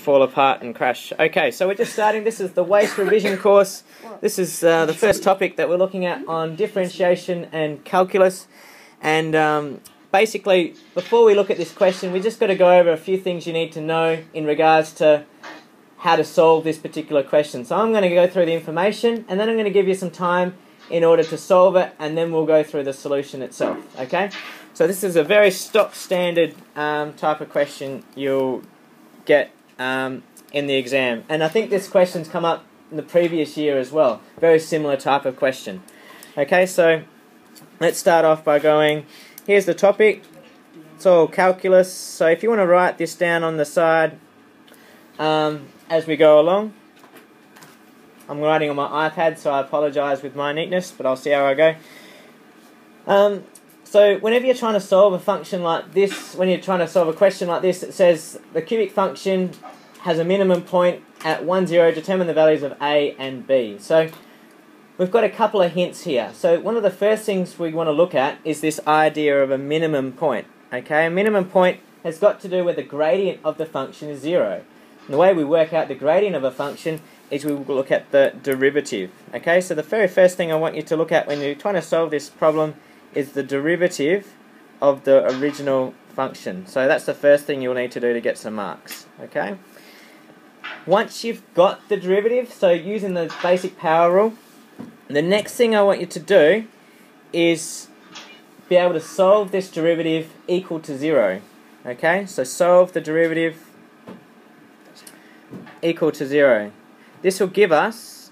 fall apart and crash. Okay, so we're just starting. This is the waste revision course. This is the first topic that we're looking at on differentiation and calculus. And basically, before we look at this question, we just got to go over a few things you need to know in regards to how to solve this particular question. So I'm going to go through the information, and then I'm going to give you some time in order to solve it, and then we'll go through the solution itself. Okay? So this is a very stock standard type of question you'll get in the exam. And I think this question's come up in the previous year as well. Very similar type of question. Okay, so let's start off by going, here's the topic. It's all calculus. So if you want to write this down on the side as we go along. I'm writing on my iPad, so I apologise with my neatness, but I'll see how I go. So whenever you're trying to solve a function like this, when you're trying to solve a question like this, it says the cubic function has a minimum point at 1, 0, determine the values of a and b. So we've got a couple of hints here. So one of the first things we want to look at is this idea of a minimum point. Okay, a minimum point has got to do with the gradient of the function is 0. And the way we work out the gradient of a function is we will look at the derivative. Okay, so the very first thing I want you to look at when you're trying to solve this problem is the derivative of the original function. So that's the first thing you'll need to do to get some marks. Okay. Once you've got the derivative, so using the basic power rule, the next thing I want you to do is be able to solve this derivative equal to 0. Okay, so solve the derivative equal to 0. This will give us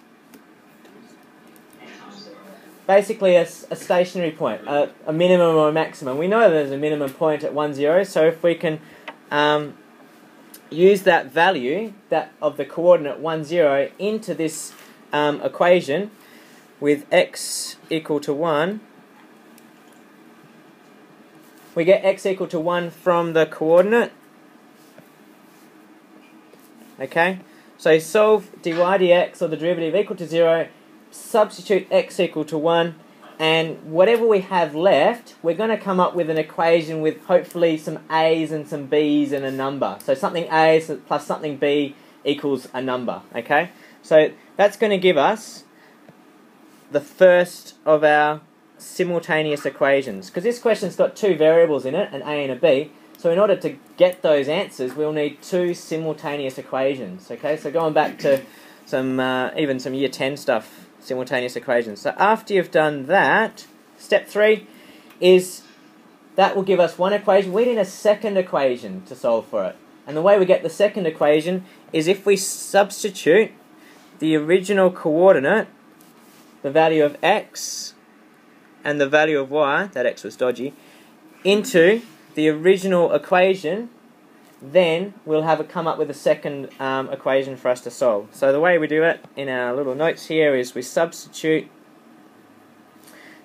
basically a stationary point, a minimum or a maximum. We know there's a minimum point at 1, 0, so if we can use that value of the coordinate 1, 0 into this equation with x equal to 1, we get x equal to 1 from the coordinate. Okay, so solve dy dx, or the derivative, equal to 0, substitute x equal to 1, and whatever we have left, we're going to come up with an equation with hopefully some a's and some b's and a number. So something a plus something b equals a number. Okay, so that's going to give us the first of our simultaneous equations, because this question's got two variables in it, an a and a b. So in order to get those answers, we'll need two simultaneous equations. Okay, so going back to some even some year 10 stuff, simultaneous equations. So after you've done that, step 3 is that will give us one equation. We need a second equation to solve for it. And the way we get the second equation is if we substitute the original coordinate, the value of x and the value of y, that x was dodgy, into the original equation, then we'll come up with a second equation for us to solve. So the way we do it in our little notes here is we substitute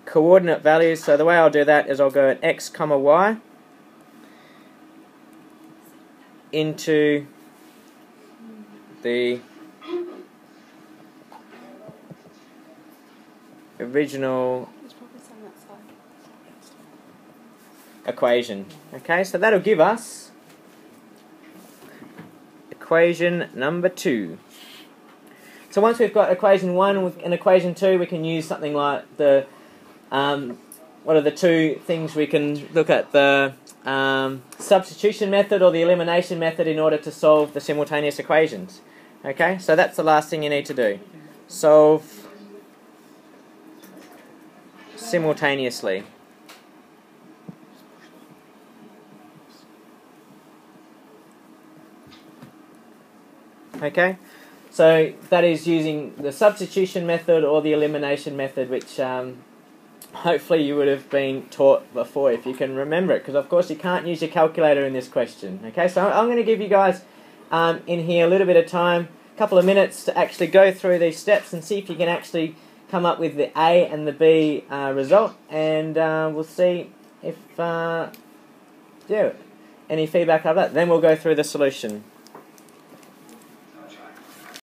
coordinate values. So the way I'll do that is I'll go at x comma y into the original equation. Okay, so that'll give us equation number 2. So once we've got equation 1 and equation 2, we can use something like the what are the two things we can look at? The substitution method or the elimination method in order to solve the simultaneous equations. Okay, so that's the last thing you need to do. Solve simultaneously. Okay, so that is using the substitution method or the elimination method, which hopefully you would have been taught before if you can remember it, because of course you can't use your calculator in this question. Okay, so I'm going to give you guys in here a little bit of time, a couple of minutes to actually go through these steps and see if you can actually come up with the A and the B result, and we'll see if any feedback of that. Then we'll go through the solution.